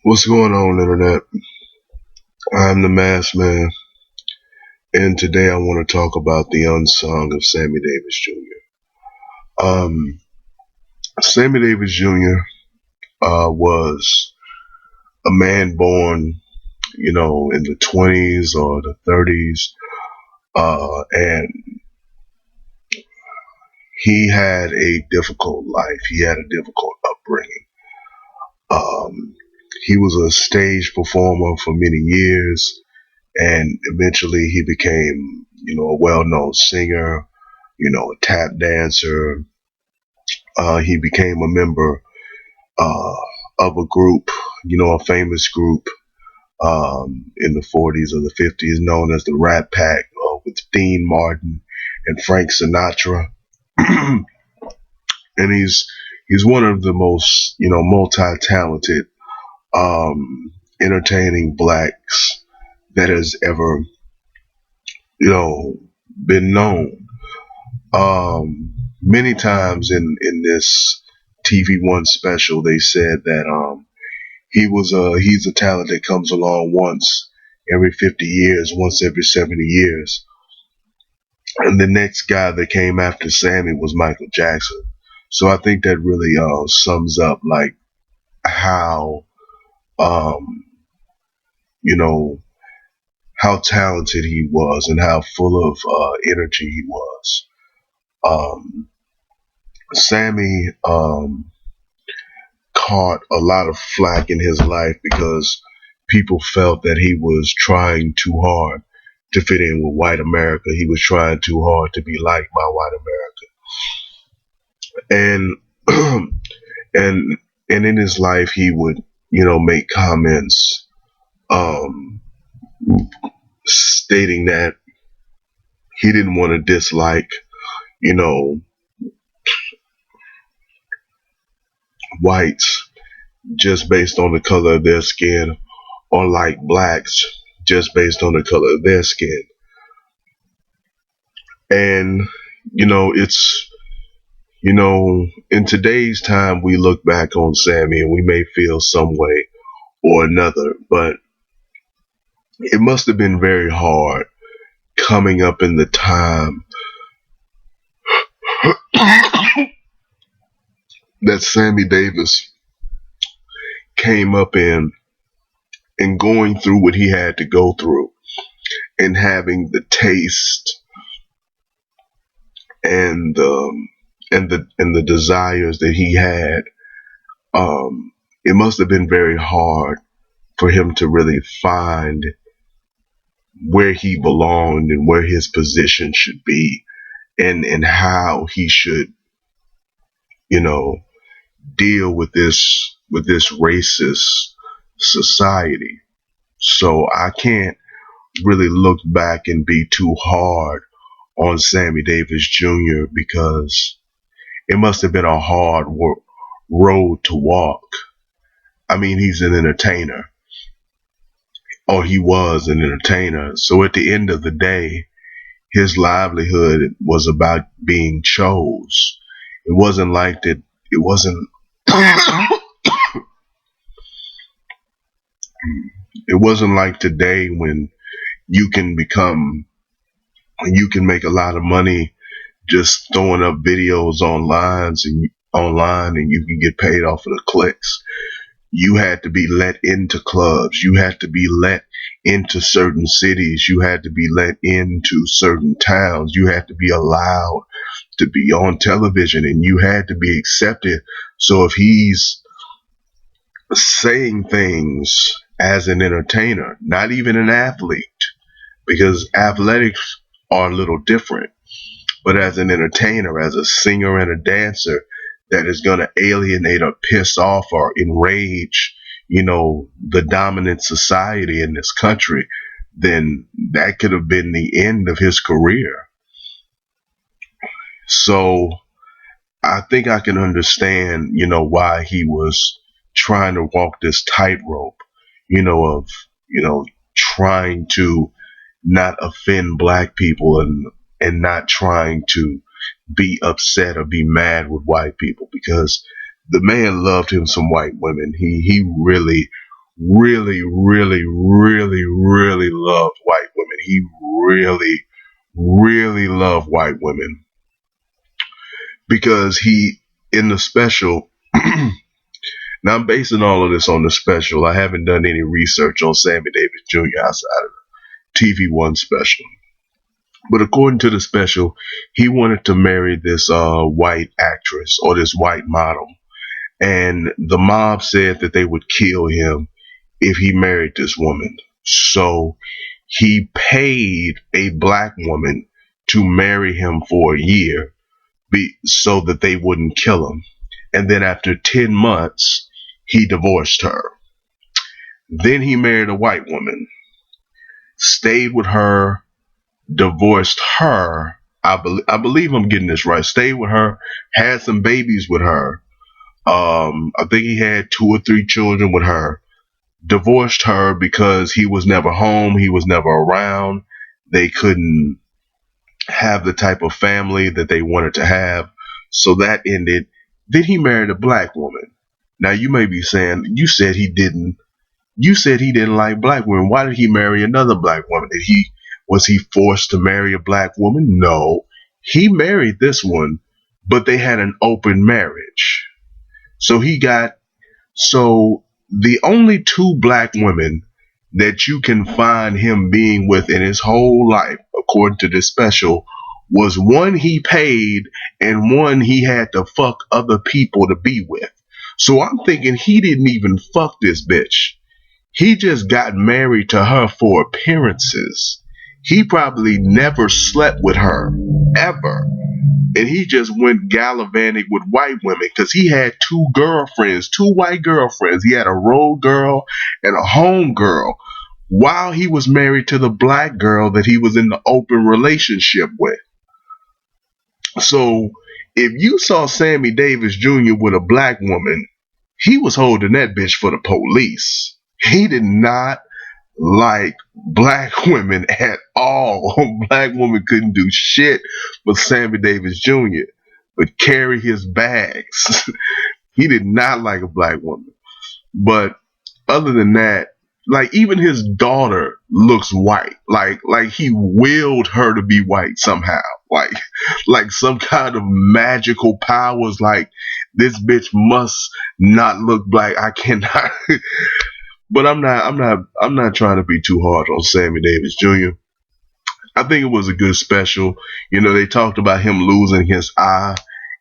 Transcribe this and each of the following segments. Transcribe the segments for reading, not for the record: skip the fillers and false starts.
What's going on, Internet? I'm the Masked Man, and today I want to talk about the unsung of Sammy Davis Jr. Sammy Davis Jr. Was a man born, in the 20s or the 30s, and he had a difficult life. He had a difficult upbringing. Um, he was a stage performer for many years, and eventually he became, a well-known singer, a tap dancer. He became a member uh, of a group, a famous group in the 40s or the 50s known as the Rat Pack with Dean Martin and Frank Sinatra. And he's one of the most, multi-talented, entertaining blacks that has ever, you know, been known. Many times in this TV One special, they said that he's a talent that comes along once every 50 years, once every 70 years. And the next guy that came after Sammy was Michael Jackson. So I think that really sums up like how um, you know how talented he was and how full of energy he was. Um, Sammy caught a lot of flack in his life because people felt that he was trying too hard to fit in with white America. He was trying too hard to be liked by white America. And and and in his life he would, make comments um stating that he didn't want to dislike, you know, whites just based on the color of their skin or like blacks just based on the color of their skin. And, it's, in today's time, we look back on Sammy and we may feel some way or another, but it must have been very hard coming up in the time that Sammy Davis came up in and going through what he had to go through and having the taste and the desires that he had. It must have been very hard for him to really find where he belonged and where his position should be, and how he should, you know, deal with this racist society. So I can't really look back and be too hard on Sammy Davis Jr. because it must have been a hard road to walk. I mean, he's an entertainer, or he was an entertainer. So at the end of the day, his livelihood was about being chose. It wasn't like that. It wasn't. It wasn't like today when you can become, you can make a lot of money just throwing up videos online, and you can get paid off of the clicks. You had to be let into clubs. You had to be let into certain cities. You had to be let into certain towns. You had to be allowed to be on television, and you had to be accepted. So if he's saying things as an entertainer, not even an athlete, because athletics are a little different, but as an entertainer, as a singer and a dancer that is going to alienate or piss off or enrage, the dominant society in this country, then that could have been the end of his career. So I think I can understand, why he was trying to walk this tightrope, of, trying to not offend black people and not trying to be upset or be mad with white people, because the man loved him some white women. He really, really, really, really, really loved white women. He really, really loved white women because he, in the special, now I'm basing all of this on the special. I haven't done any research on Sammy Davis Jr. outside of the TV1 special. But according to the special, he wanted to marry this white actress or this white model. And the mob said that they would kill him if he married this woman. So he paid a black woman to marry him for a year so that they wouldn't kill him. And then after 10 months, he divorced her. Then he married a white woman, stayed with her, divorced her. I believe I'm getting this right. Stayed with her, had some babies with her. I think he had 2 or 3 children with her. Divorced her because he was never home, he was never around. They couldn't have the type of family that they wanted to have. So that ended. Then he married a black woman. Now you may be saying, you said he didn't like black women. Why did he marry another black woman? Was he forced to marry a black woman? No. He married this one, but they had an open marriage. So so the only 2 black women that you can find him being with in his whole life, according to this special, was one he paid and one he had to fuck other people to be with. So I'm thinking he didn't even fuck this bitch. He just got married to her for appearances. He probably never slept with her, ever. And he just went gallivanting with white women because he had 2 girlfriends, 2 white girlfriends. He had a road girl and a home girl while he was married to the black girl that he was in the open relationship with. So if you saw Sammy Davis Jr. with a black woman, he was holding that bitch for the police. He did not like black women at all. Black women couldn't do shit for Sammy Davis Jr. but carry his bags. He did not like a black woman. But other than that, like even his daughter looks white. Like he willed her to be white somehow. Like some kind of magical powers. Like this bitch must not look black. I cannot. But I'm not trying to be too hard on Sammy Davis Jr. I think it was a good special. You know, they talked about him losing his eye,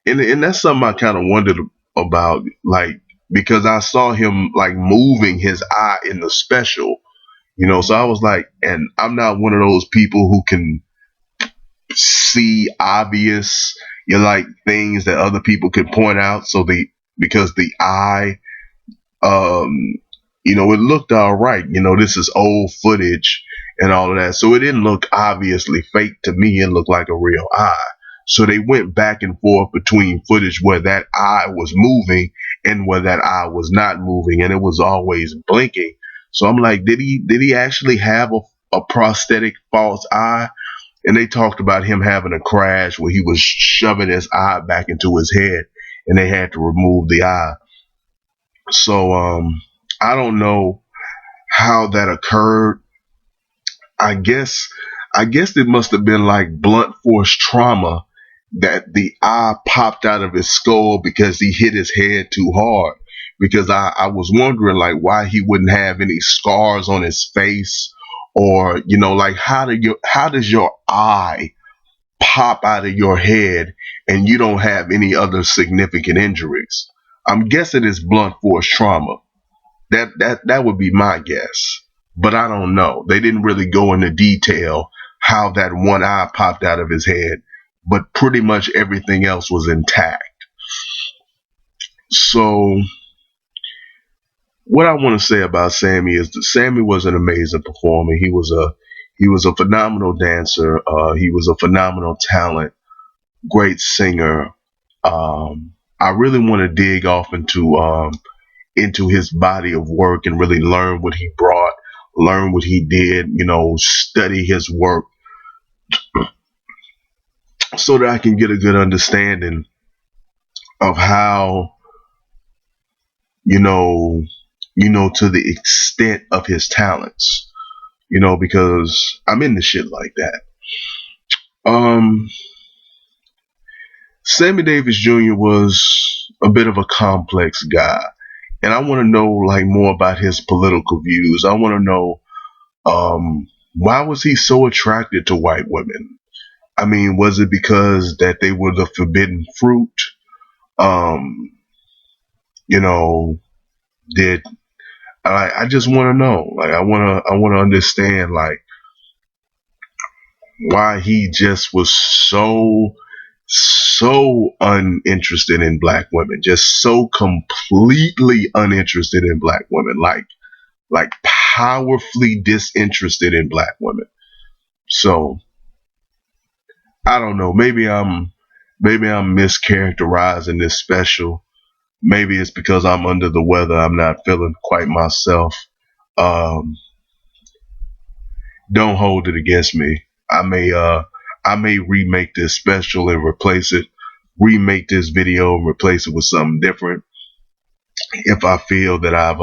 and that's something I kind of wondered about, like because I saw him like moving his eye in the special. You know, so I was like, and I'm not one of those people who can see obvious, like things that other people can point out. So because the eye um it looked all right. This is old footage and all of that, so it didn't look obviously fake to me. It looked like a real eye. So they went back and forth between footage where that eye was moving and where that eye was not moving, and it was always blinking. So I'm like, did he actually have a prosthetic false eye? And they talked about him having a crash where he was shoving his eye back into his head and they had to remove the eye. So I don't know how that occurred. I guess it must have been like blunt force trauma that the eye popped out of his skull because he hit his head too hard. Because I was wondering like why he wouldn't have any scars on his face, or like how does your eye pop out of your head and you don't have any other significant injuries? I'm guessing it's blunt force trauma. That would be my guess, but I don't know. They didn't really go into detail how that one eye popped out of his head, but pretty much everything else was intact. So what I want to say about Sammy is that Sammy was an amazing performer. He was a phenomenal dancer. He was a phenomenal talent, great singer. I really want to dig off into his body of work and really learn what he brought, learn what he did, study his work so that I can get a good understanding of how, to the extent of his talents, because I'm into shit like that. Um, Sammy Davis Jr. was a bit of a complex guy, and I want to know like more about his political views. I want to know why was he so attracted to white women? I mean, was it because that they were the forbidden fruit? Um, you know, did I just want to know, like I want to understand like why he just was so uninterested in black women, just so completely uninterested in black women, like powerfully disinterested in black women. So I don't know. Maybe I'm mischaracterizing this special. Maybe it's because I'm under the weather. I'm not feeling quite myself. Um, don't hold it against me. I may remake this special and replace it. Remake this video and replace it with something different if I feel that I've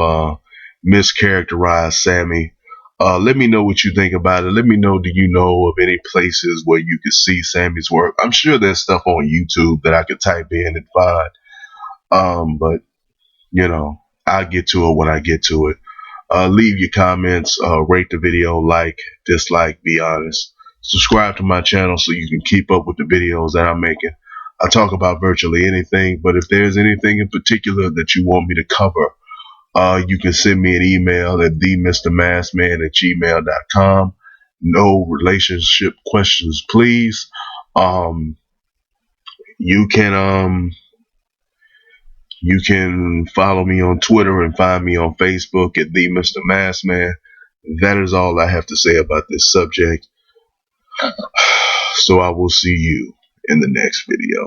mischaracterized Sammy. Let me know what you think about it. Let me know, do you know of any places where you could see Sammy's work? I'm sure there's stuff on YouTube that I could type in and find. But I'll get to it when I get to it. Leave your comments, rate the video, like, dislike, be honest. Subscribe to my channel so you can keep up with the videos that I'm making. I talk about virtually anything, but if there's anything in particular that you want me to cover, you can send me an email at themrmassman@gmail.com. No relationship questions, please. Um, you can you can follow me on Twitter and find me on Facebook at the Mr. Massman. That is all I have to say about this subject. So I will see you in the next video.